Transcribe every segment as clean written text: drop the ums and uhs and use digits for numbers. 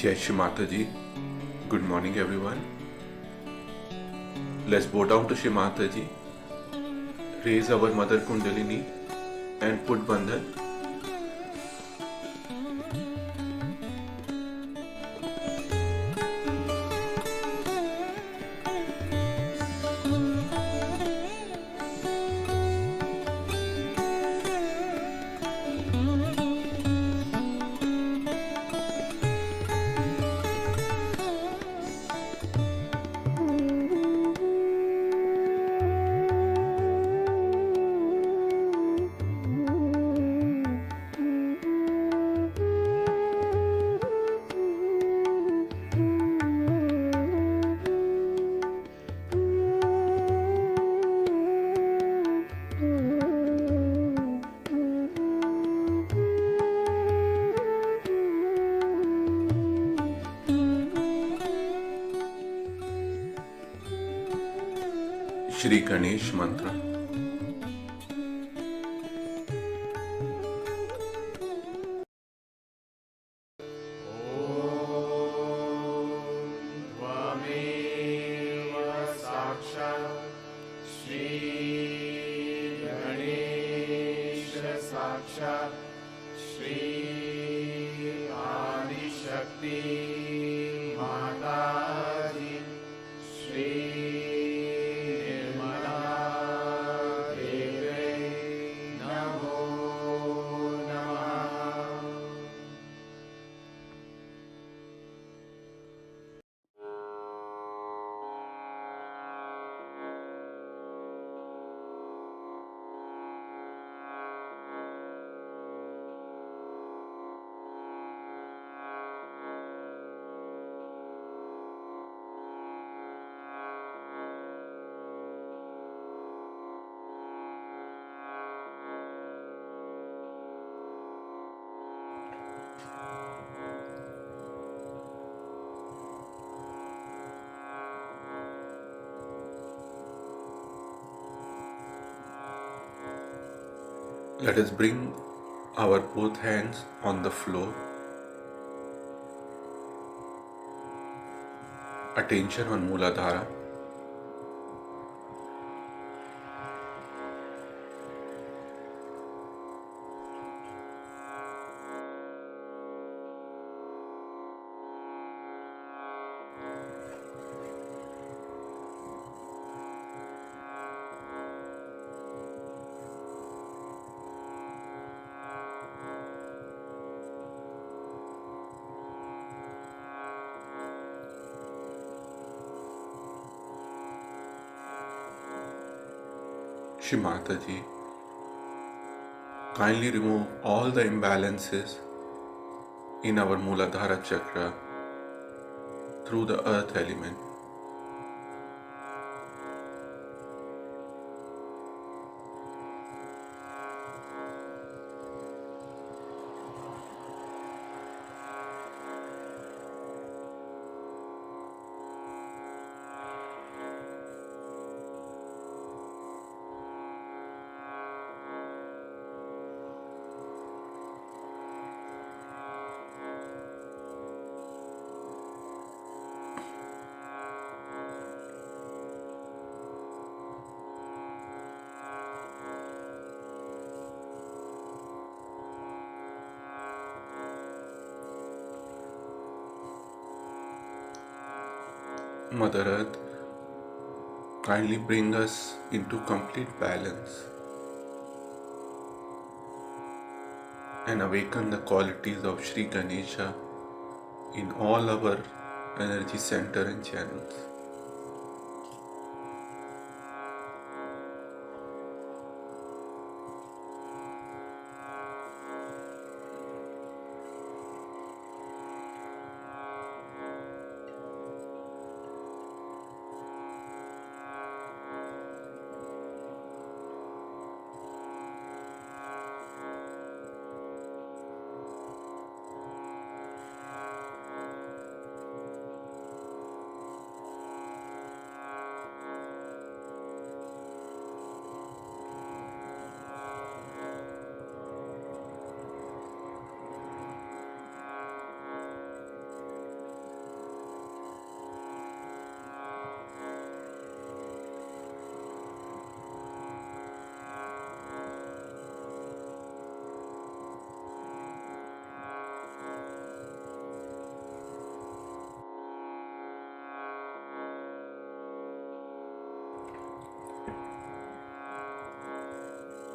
Jai Shri Mataji. Good morning, everyone. Let's bow down to Shri Mataji. Raise our Mother Kundalini and put Bandhan. Shri Ganesh Mantra. Let us bring our both hands on the floor. Attention on Mooladhara. Shri Mataji, kindly remove all the imbalances in our Mooladhara chakra through the earth element. Mother Earth, kindly bring us into complete balance and awaken the qualities of Sri Ganesha in all our energy center and channels.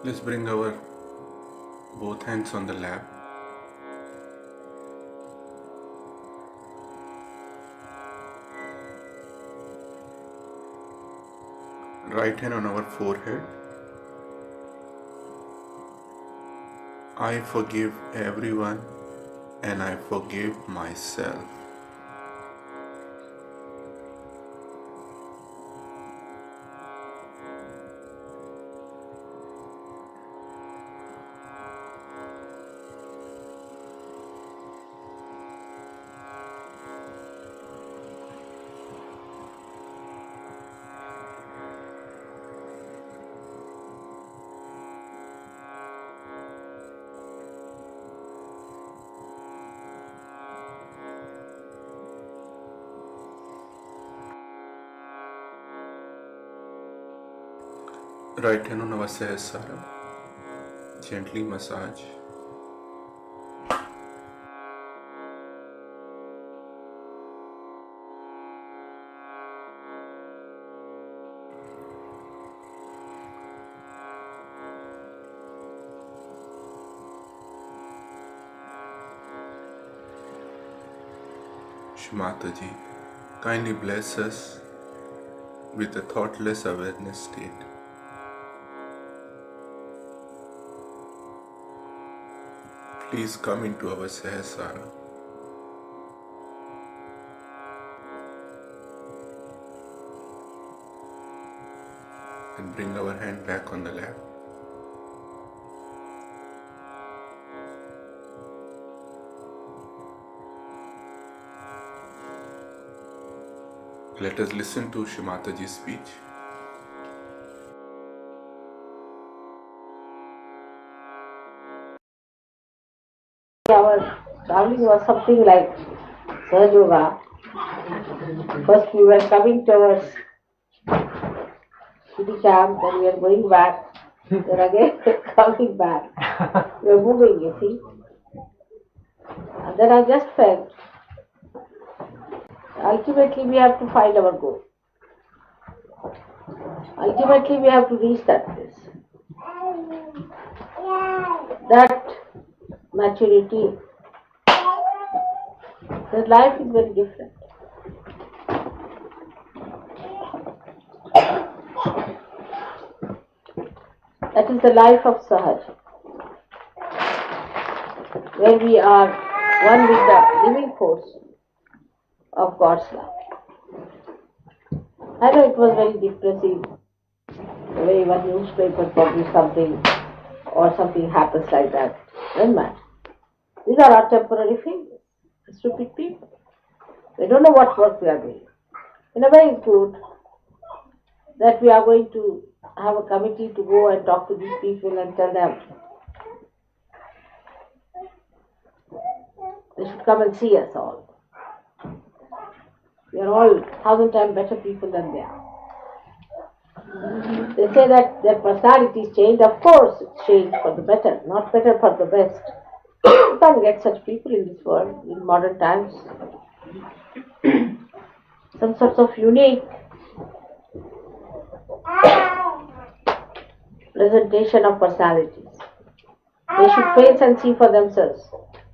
Let's bring our both hands on the lap. Right hand on our forehead. I forgive everyone and I forgive myself. Right hand on our Sahasrara. Gently massage. Shri Mataji, kindly bless us with a thoughtless awareness state. Please come into our Sahasrara. And bring our hand back on the lap. Let us listen to Shri Mataji's speech. Our traveling was something like Sahaja Yoga. First we were coming towards city camp, then we are going back, then again coming back. We are moving, you see. And then I just felt ultimately we have to find our goal. Ultimately we have to reach that place. That maturity, that life is very different. That is the life of Sahaj, where we are one with the living force of God's love. I know it was very depressing the way one newspaper published something or something happens like that. Doesn't matter. These are our temporary failures. Stupid people. They don't know what work we are doing. In a way, it's good that we are going to have a committee to go and talk to these people and tell them they should come and see us all. We are all 1,000 times better people than they are. They say that their personalities changed. Of course, it's changed for the better, not better for the best. You can't get such people in this world in modern times. Some sorts of unique presentation of personalities. They should face and see for themselves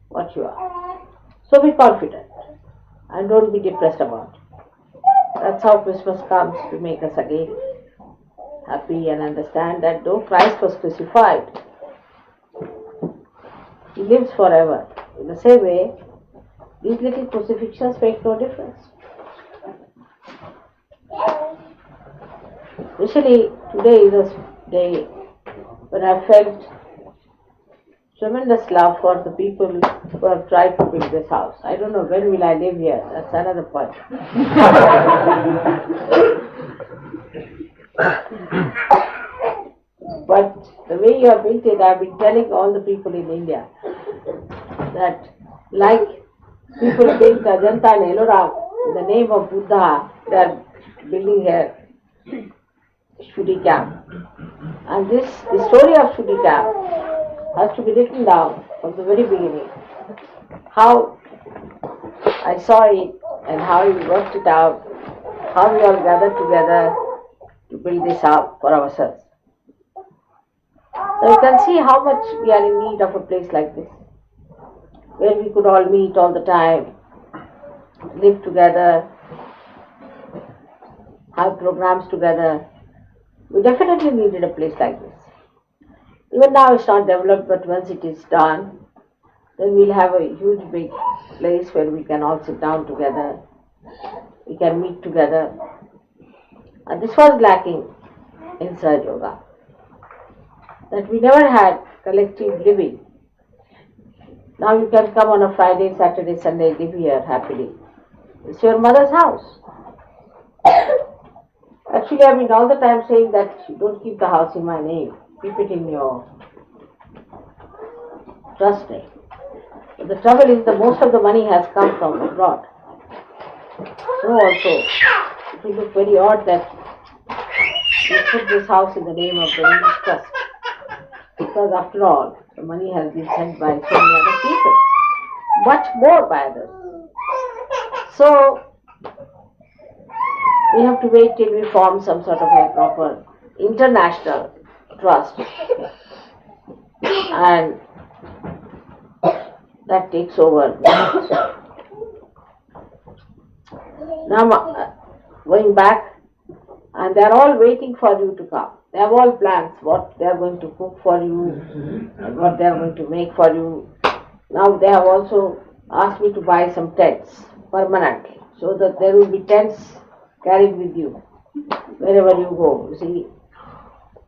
what you are. So be confident and don't be depressed about it. That's how Christmas comes to make us again happy and understand that though Christ was crucified, He lives forever. In the same way, these little crucifixions make no difference. Especially today is a day when I felt tremendous love for the people who have tried to build this house. I don't know when will I live here. That's another point. But the way you have built it, I've been telling all the people in India that like people built Ajanta and Ellora in the name of Buddha, they are building here Shudi camp. And the story of Shudi camp has to be written down from the very beginning. How I saw it and how we worked it out, how we all gathered together to build this up for ourselves. So you can see how much we are in need of a place like this, where we could all meet all the time, live together, have programs together. We definitely needed a place like this. Even now it's not developed, but once it is done, then we'll have a huge big place where we can all sit down together, we can meet together. And this was lacking in Sahaja Yoga, that we never had collective living. Now you can come on a Friday, Saturday, Sunday, live here happily. It's your mother's house. Actually, I've been all the time saying that you don't keep the house in my name. Keep it in your trust name. But the trouble is that most of the money has come from abroad. So also, it will look very odd that we put this house in the name of the English trust. Because after all, the money has been sent by so many other people. Much more by others. So, we have to wait till we form some sort of a proper international trust. And that takes over. Now, going back, and they are all waiting for you to come. They have all plans, what they are going to cook for you, and what they are going to make for you. Now they have also asked me to buy some tents permanently, so that there will be tents carried with you wherever you go. You see,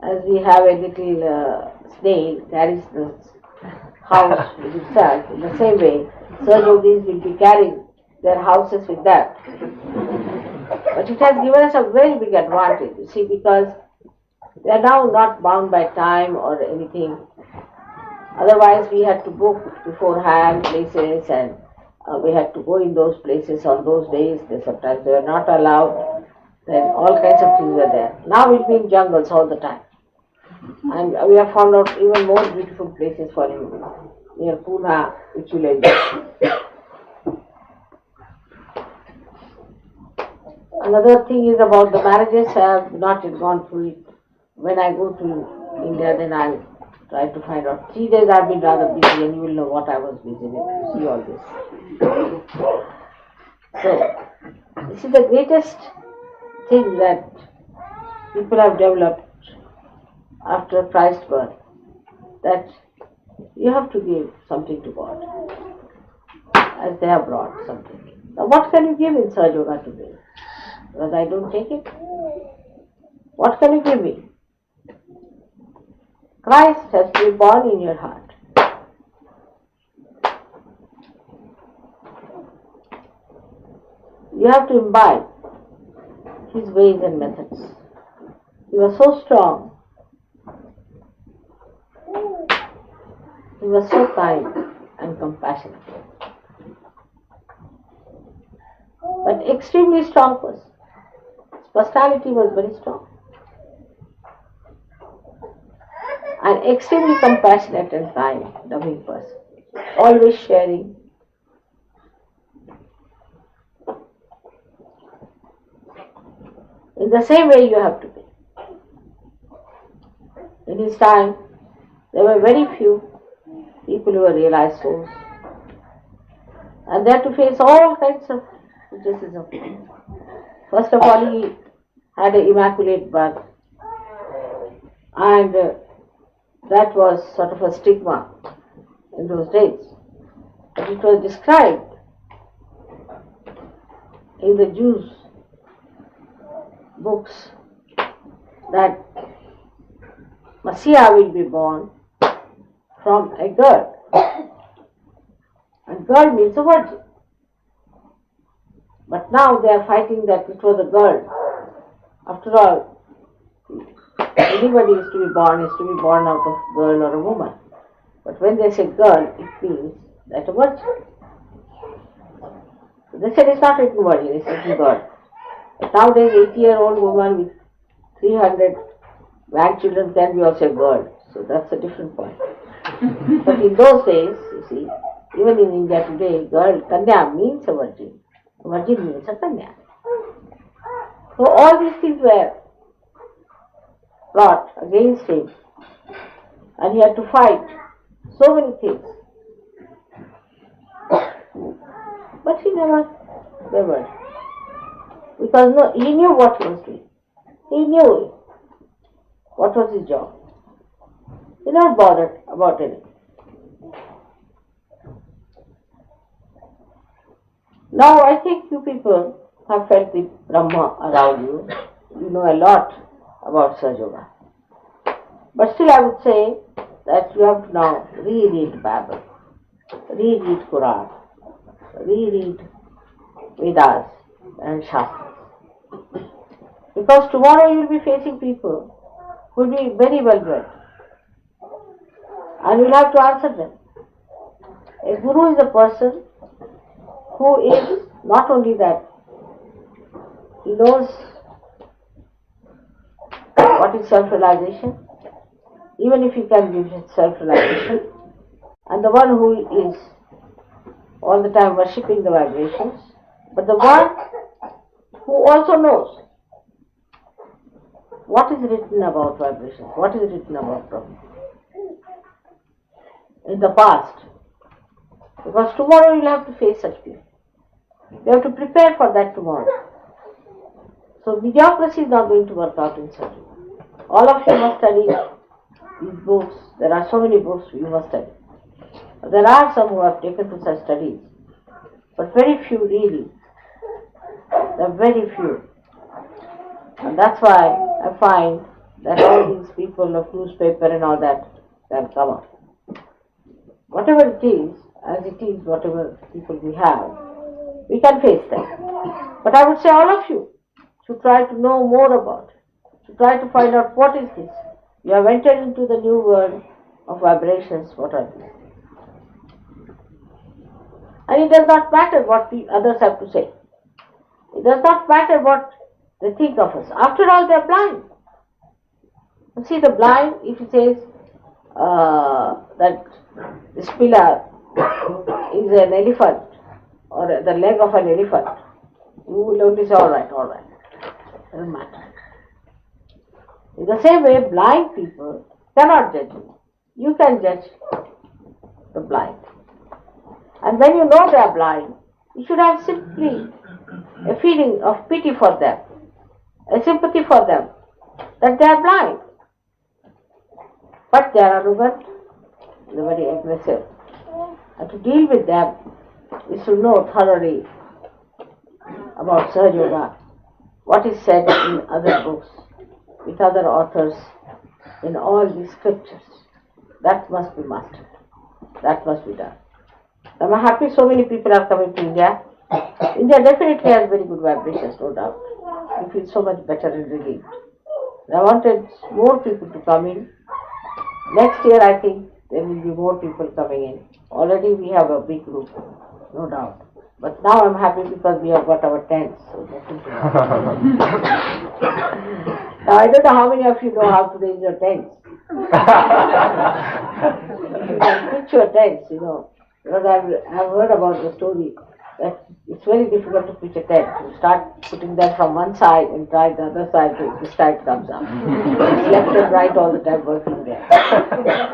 as we have a little snail carries the house with itself, in the same way, Sahaja Yogis will be carrying their houses with that. But it has given us a very big advantage, you see, because they are now not bound by time or anything. Otherwise, we had to book beforehand places, and we had to go in those places on those days. Sometimes they were not allowed. Then all kinds of things were there. Now we'll be in jungles all the time. And we have found out even more beautiful places for you near Pune, which you will enjoy. Another thing is about the marriages. I have not yet gone through it. When I go to India, then I'll try to find out. 3 days I've been rather busy, and you will know what I was busy with to see all this. So, this is the greatest thing that people have developed after Christ's birth, that you have to give something to God, as they have brought something. Now, what can you give in Sahaja Yoga today? Because I don't take it. What can you give me? Christ has to be born in your heart. You have to imbibe His ways and methods. He was so strong. He was so kind and compassionate. But extremely strong person. His personality was very strong. And extremely compassionate and kind, loving person. Always sharing. In the same way you have to be. In his time, there were very few people who were realized souls. And they had to face all kinds of criticism. First of all, he had an immaculate birth. And that was sort of a stigma in those days. But it was described in the Jews' books that Messiah will be born from a girl. And girl means a virgin. But now they are fighting that it was a girl. After all, anybody is to be born out of girl or a woman. But when they say girl, it means that a virgin. So they said it's not written virgin, it's written girl. But nowadays, 80-year-old woman with 300 grandchildren can be also a girl. So that's a different point. But in those days, you see, even in India today, girl, Kanya means a virgin. A virgin means a Kanya. So all these things were brought against him. And he had to fight so many things. But he never wavered. Because he knew what he was doing. He knew what was his job. He never bothered about anything. Now I think you people have felt the Brahma around you. You know a lot about Sahaja Yoga. But still I would say that you have to now reread Bible, reread Quran, reread Vedas and Shastras. Because tomorrow you will be facing people who will be very well read. And you will have to answer them. A guru is a person who is not only that, he knows what is self-realization, even if he can give self-realization, and the one who is all the time worshipping the vibrations, but the one who also knows what is written about vibrations, what is written about Brahma in the past. Because tomorrow you'll have to face such people. You have to prepare for that tomorrow. So mediocrity is not going to work out in study. All of you must study these books. There are so many books you must study. There are some who have taken to such studies, but very few really. There are very few. And that's why I find that all these people of newspaper and all that can come up. Whatever it is, as it is, whatever people we have, we can face them. But I would say all of you should try to know more about it, to try to find out what is this. You have entered into the new world, of vibrations, what are these? And it does not matter what the others have to say. It does not matter what they think of us. After all, they are blind. You see, the blind, if he says that this pillar is an elephant or the leg of an elephant, you will only say, all right, doesn't matter. In the same way, blind people cannot judge you. You can judge the blind. And when you know they are blind, you should have simply a feeling of pity for them, a sympathy for them, that they are blind. But they are arrogant, they are very aggressive. And to deal with them, we should know thoroughly about Sahaja Yoga, what is said in other books, with other authors, in all these scriptures. That must be mastered. That must be done. I'm happy so many people are coming to India. India definitely has very good vibrations, no doubt. You feel so much better and relieved. I wanted more people to come in. Next year, I think there will be more people coming in. Already we have a big group, no doubt. But now I'm happy because we have got our tents. So now I don't know how many of you know how to raise your tents. You can pitch your tents, Because I've heard about the story that it's very difficult to pitch a tent. You start putting them from one side and try the other side till this side comes up. It's left and right all the time working there.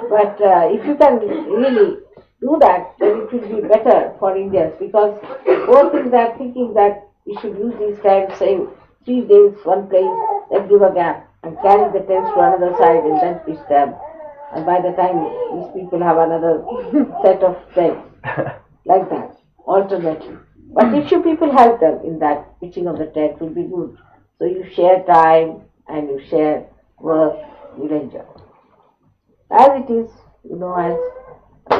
But if you can really do that, then it will be better for Indians, because both things are thinking that we should use these tents, say 3 days, one place, then give a gap and carry the tents to another side and then pitch them. And by the time these people have another set of tents, like that, alternately. But if you people help them in that pitching of the tent, it will be good. So you share time and you share work, you'll enjoy. As it is, as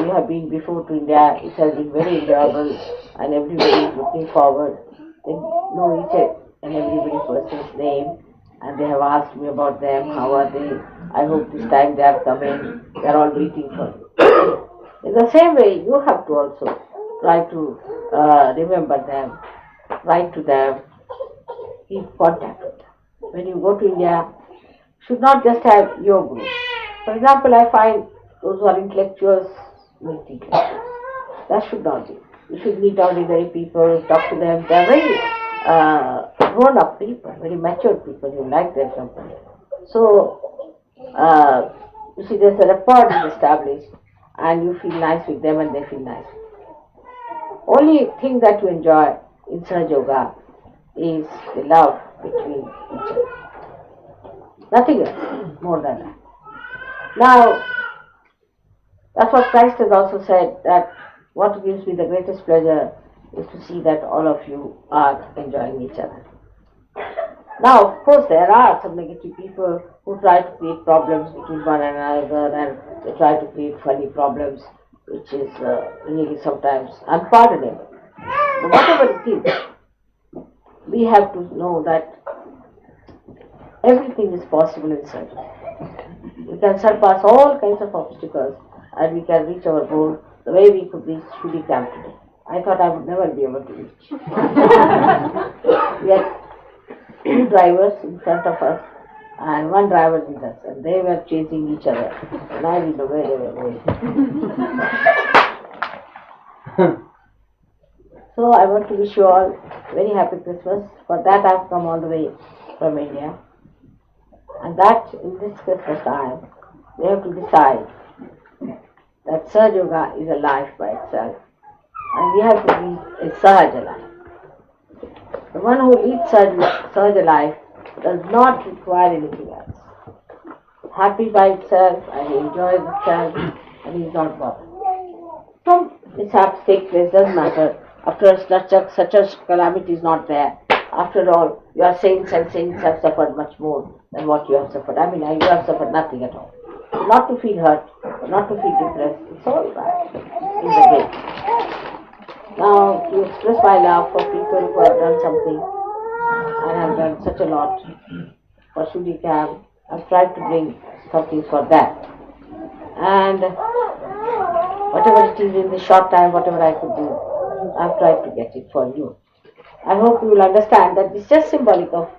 we have been before to India, it has been very enjoyable and everybody is looking forward. They know each and every person's name and they have asked me about them, how are they? I hope this time they are coming, they are all waiting for you. In the same way, you have to also try to remember them, write to them, keep contact with them. When you go to India, you should not just have your group. For example, I find those who are intellectuals meet intellectuals. That should not be. You should meet ordinary people, talk to them. They are very grown-up people, very mature people. You like their company. So, you see, there's a rapport is established, and you feel nice with them, and they feel nice. Only thing that you enjoy in Sahaja Yoga is the love between each other. Nothing else more than that. Now, that's what Christ has also said, that what gives me the greatest pleasure is to see that all of you are enjoying each other. Now, of course, there are some negative people who try to create problems between one another, and they try to create funny problems, which is really sometimes unpardonable. But whatever it is, we have to know that everything is possible in surgery. We can surpass all kinds of obstacles and we can reach our goal the way we could reach Shudi Camp today. I thought I would never be able to reach. We had 2 drivers in front of us and 1 driver with us, and they were chasing each other and I didn't know where they were going. So I want to wish you all very happy Christmas. For that I have come all the way from India. And that in this Christmas time, we have to decide that Sahaja Yoga is a life by itself. And we have to lead a Sahaja life. The one who leads Sahaja life does not require anything else. Happy by itself and he enjoys itself and he is not bothered. Some mishaps take place, doesn't matter. After such a calamity is not there. After all, your saints and saints have suffered much more than what you have suffered. I mean, you have suffered nothing at all. So not to feel hurt, not to feel depressed, it's all right in the day. Now, to express my love for people who have done something and have done such a lot for Shudi Camp, I've tried to bring something for that. and whatever it is in the short time, whatever I could do, I've tried to get it for you. I hope you will understand that it's just symbolic of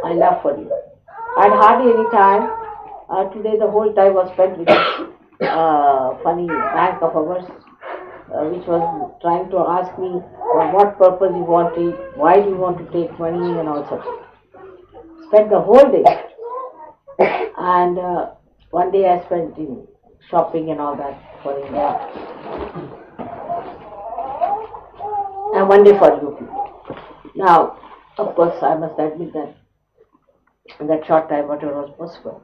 my love for you. I had hardly any time. Today the whole time was spent with this funny bank of ours, which was trying to ask me for what purpose you want it, why do you want to take money and all sorts. Spent the whole day, and one day I spent in shopping and all that for India, and one day for you people. Now, of course, I must admit that in that short time, whatever was possible,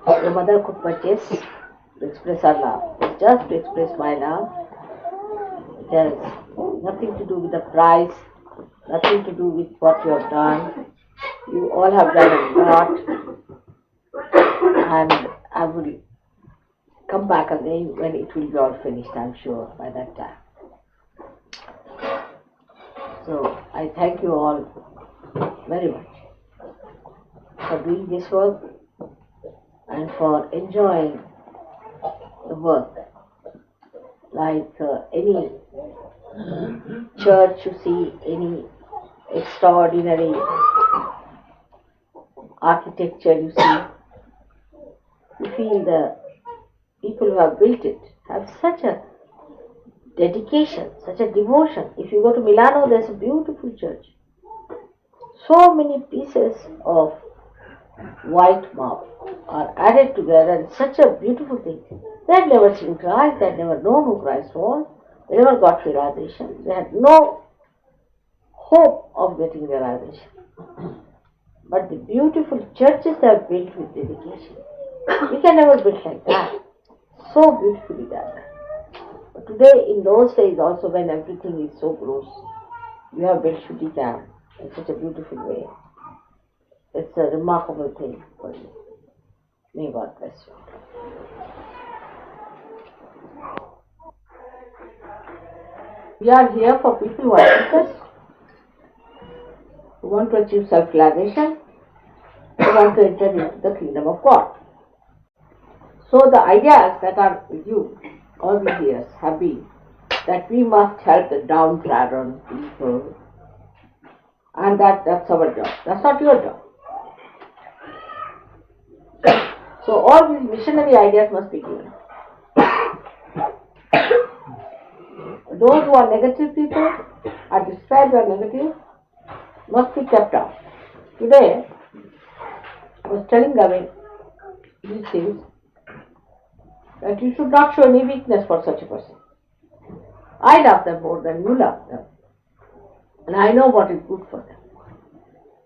your mother could purchase to express her love, just to express my love. It has nothing to do with the price, nothing to do with what you have done. You all have done a lot, and I will come back again when it will be all finished, I'm sure, by that time. So I thank you all very much for doing this work and for enjoying the work. Like any church you see, any extraordinary architecture you see, you feel the people who have built it have such a dedication, such a devotion. If you go to Milano, there's a beautiful church. So many pieces of white marble are added together. It's such a beautiful thing. They had never seen Christ, they had never known who Christ was, they never got realization, they had no hope of getting realization. But the beautiful churches they have built with dedication. We can never build like that. So beautifully done. But today, in those days also, when everything is so gross, you have built Shuddhikam in such a beautiful way. It's a remarkable thing for you. May God bless you. We are here for people who are seekers, who want to achieve self-realization, who want to enter into the kingdom of God. So the ideas that are with you all these years have been that we must help the downtrodden people, and that's our job. That's not your job. So all these missionary ideas must be given. Those who are negative people, are described as negative, must be kept out. Today, I was telling away these things, that you should not show any weakness for such a person. I love them more than you love them. And I know what is good for them.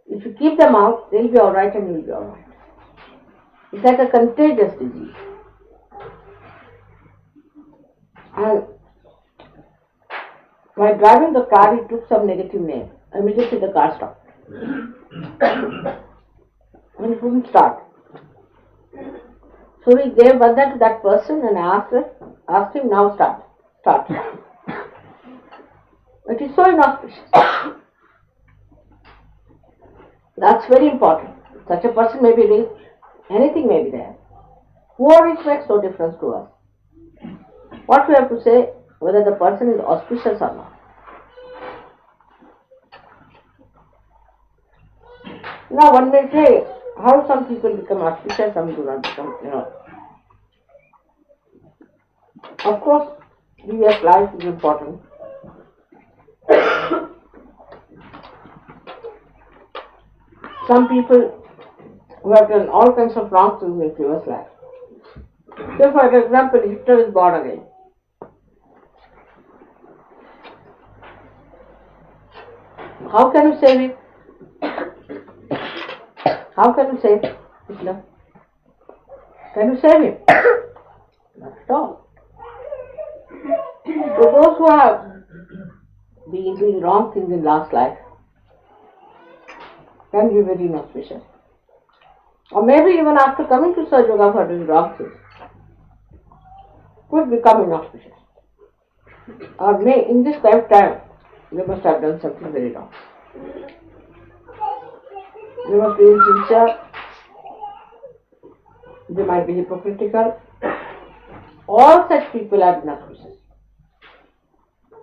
If you keep them out, they'll be alright and you'll be alright. It's like a contagious disease. And while driving the car, he took some negative name. Immediately the car stopped. And it wouldn't start. So we gave Vanda to that person and asked him, now start. It is so inauspicious. That's very important. Such a person may be rich, anything may be there. Poor or rich makes no difference to us. What we have to say, whether the person is auspicious or not. Now one may say, how some people become auspicious, some do not become, Of course, previous life is important. Some people who have done all kinds of wrong things in previous life. So for example, Hitler is born again. How can you save him? How can you save Hitler? Can you save him? Not at all. So those who have been doing wrong things in last life can be very inauspicious. Or maybe even after coming to Saj Yoga for doing wrong things, could become inauspicious. Or may in this lifetime they must have done something very wrong. They must be sincere, They might be hypocritical. All such people are inauspicious.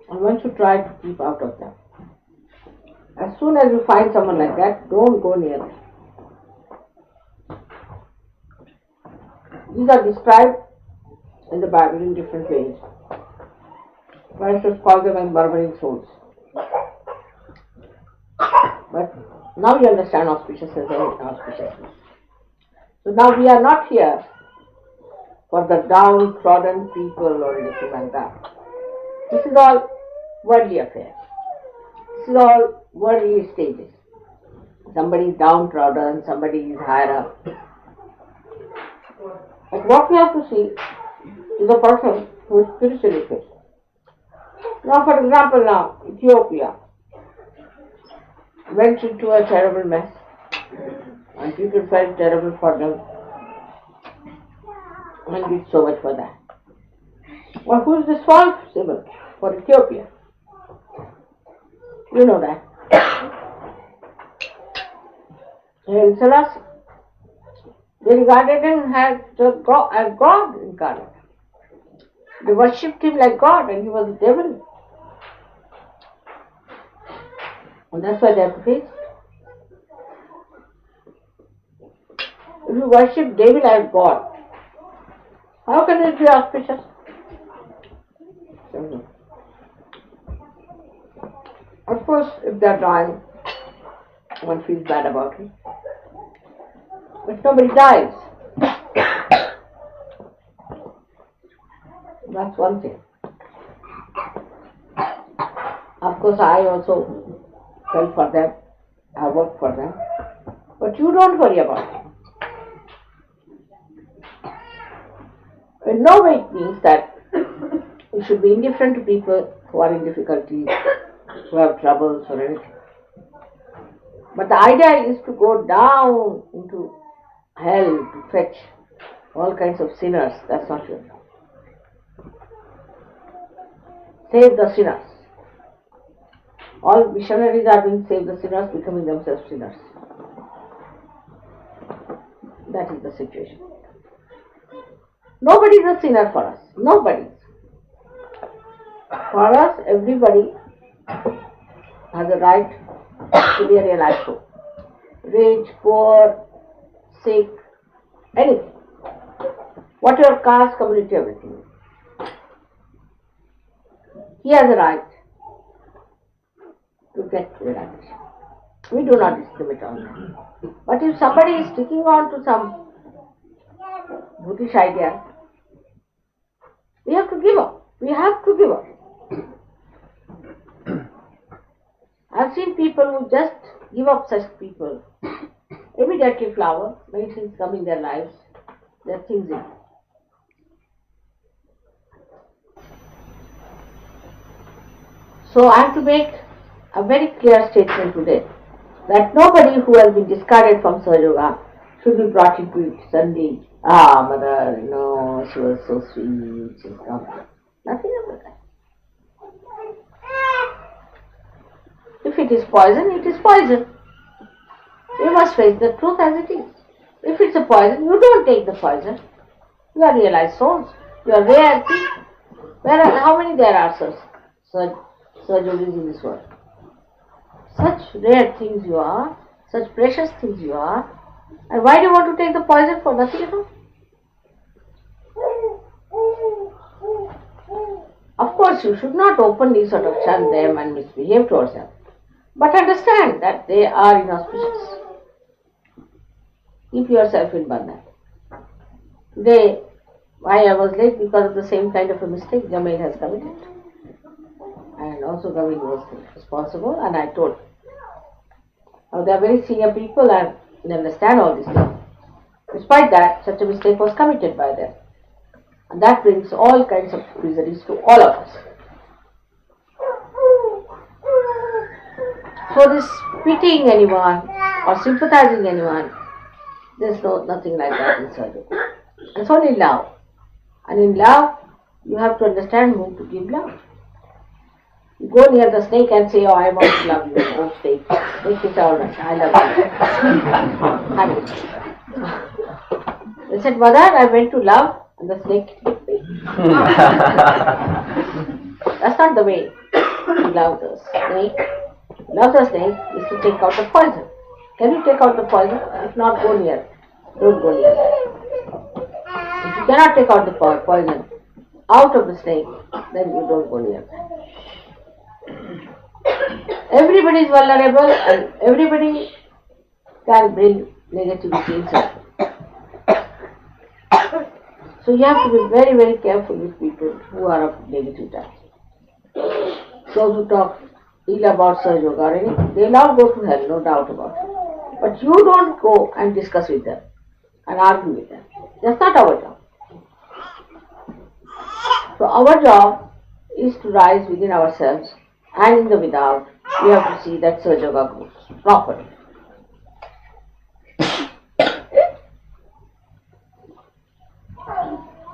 And one should try to keep out of them. As soon as you find someone like that, don't go near them. These are described in the Bible in different ways. Christ calls them murmuring souls. But now you understand auspiciousness and inauspiciousness. So now we are not here for the downtrodden people or anything like that. This is all worldly affair. This is all worldly stages. Somebody is downtrodden, somebody is higher up. But what we have to see is a person who is spiritually fit. Now, for example, Ethiopia went into a terrible mess, and people felt terrible for them and did so much for that. Well, who is responsible for Ethiopia? You know that. Haile Selassie. They regarded him as God incarnate. They worshipped him like God, and he was the devil. And that's why they have to face it. If you worship devil as God, how can it be auspicious? Of course, if they're dying, one feels bad about it. But nobody dies. That's one thing. Of course, I also fell for them. I work for them. But you don't worry about it. In no way it means that you should be indifferent to people who are in difficulties, who have troubles or anything. But the idea is to go down into hell to fetch all kinds of sinners. That's not your job. Save the sinners. All missionaries are doing save the sinners, becoming themselves sinners. That is the situation. Nobody is a sinner for us. Nobody. For us, everybody has a right to be a realized soul. Rich, poor, sick, anything. Whatever caste, community, everything. He has a right to get realization. We do not discriminate on that. But if somebody is sticking on to some Buddhist idea, we have to give up. We have to give up. I've seen people who just give up such people. Immediately flower, many things come in their lives, their things in. So I have to make a very clear statement today that nobody who has been discarded from Sahaja Yoga should be brought into it suddenly. Mother, she was so sweet, she's come. Nothing about that. If it is poison, it is poison. You must face the truth as it is. If it's a poison, you don't take the poison. You are realized souls. You are rare people. How many there are surgeries in this world? Such rare things you are, such precious things you are. And why do you want to take the poison for nothing at all? Of course, you should not openly sort of shun them and misbehave towards them. But understand that they are inauspicious. Keep yourself in bandhan. Today, why I was late? Because of the same kind of a mistake Jamil has committed. And also Jamil was responsible, and I told him. Now they are very senior people and they understand all these things. Despite that, such a mistake was committed by them. And that brings all kinds of miseries to all of us. So this pitying anyone or sympathizing anyone, there's nothing like that in surgery. It's only love. And in love, you have to understand whom to give love. You go near the snake and say, I want to love you, oh snake. Snake is all right, I love you. They said, Mother, I went to love and the snake hit me. That's not the way to love the snake. Love the snake is to take out the poison. Can you take out the poison? If not, go near it. Don't go near it. If you cannot take out the poison out of the snake, then you don't go near it. Everybody is vulnerable and everybody can bring negativity inside. So you have to be very, very careful with people who are of negative type. Those who talk ill about Sir Yoga or anything, they'll all go to hell, no doubt about it. But you don't go and discuss with them and argue with them. That's not our job. So our job is to rise within ourselves and in the without. We have to see that Sir Yoga grows properly.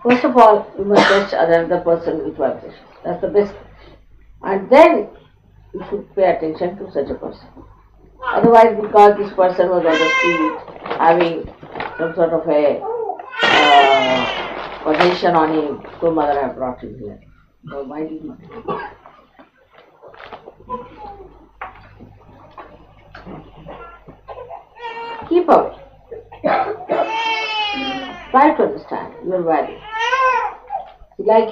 First of all, you must touch another person with vibration. That's the best. And then you should pay attention to such a person. Otherwise, because this person was on the street having some sort of a possession on him, so mother I brought him here. So why did he? Keep away. Try to understand your value. Like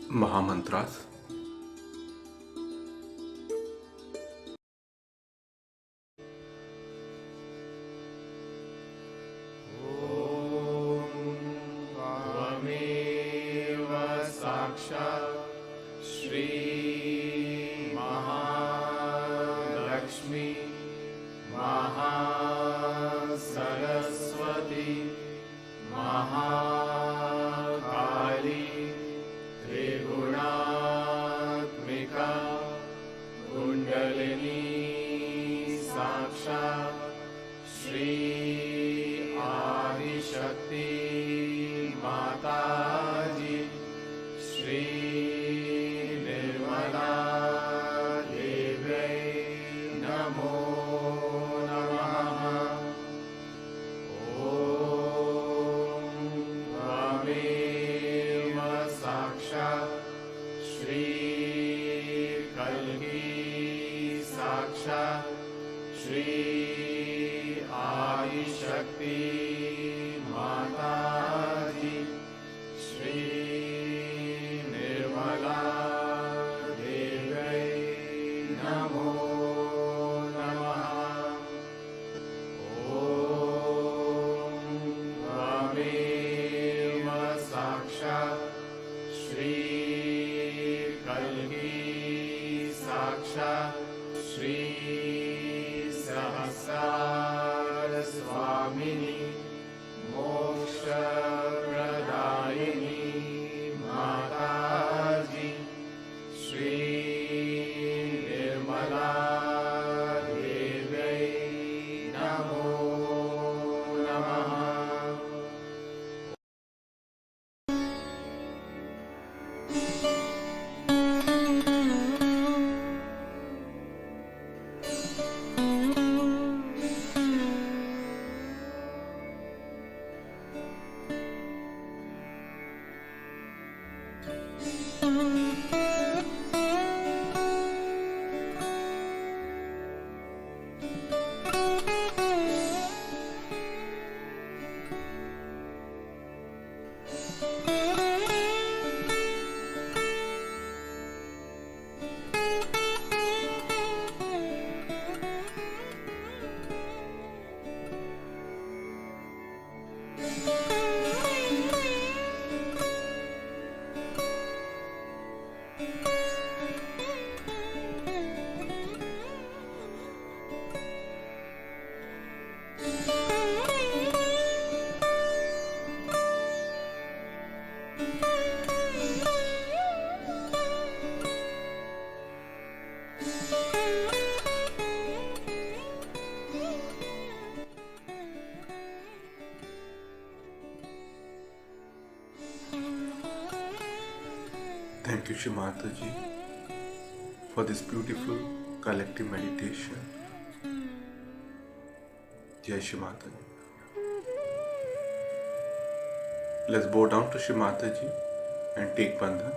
Mahamantras. साक्षात् श्री आदिशक्ति माता जी, श्री निर्मला देव्यै नमो नमः। ॐ त्वमेव साक्षात् श्री कल्की साक्षात् श्री सहस्रार स्वामिनी मोक्षप्रदायिनी माता जी, श्री निर्मला देव्यै नमो नमः। Thank you, Shri Mataji, for this beautiful collective meditation. Jai Shri Mataji. Let's bow down to Shri Mataji and take bandhan.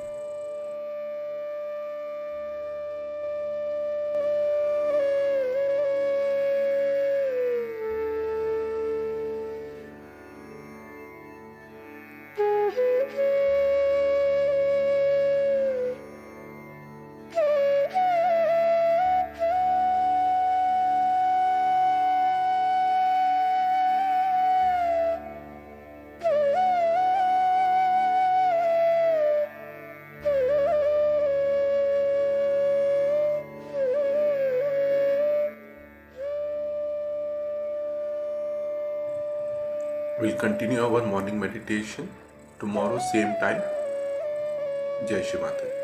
We'll continue our morning meditation tomorrow, same time. Jai Shri Mataji.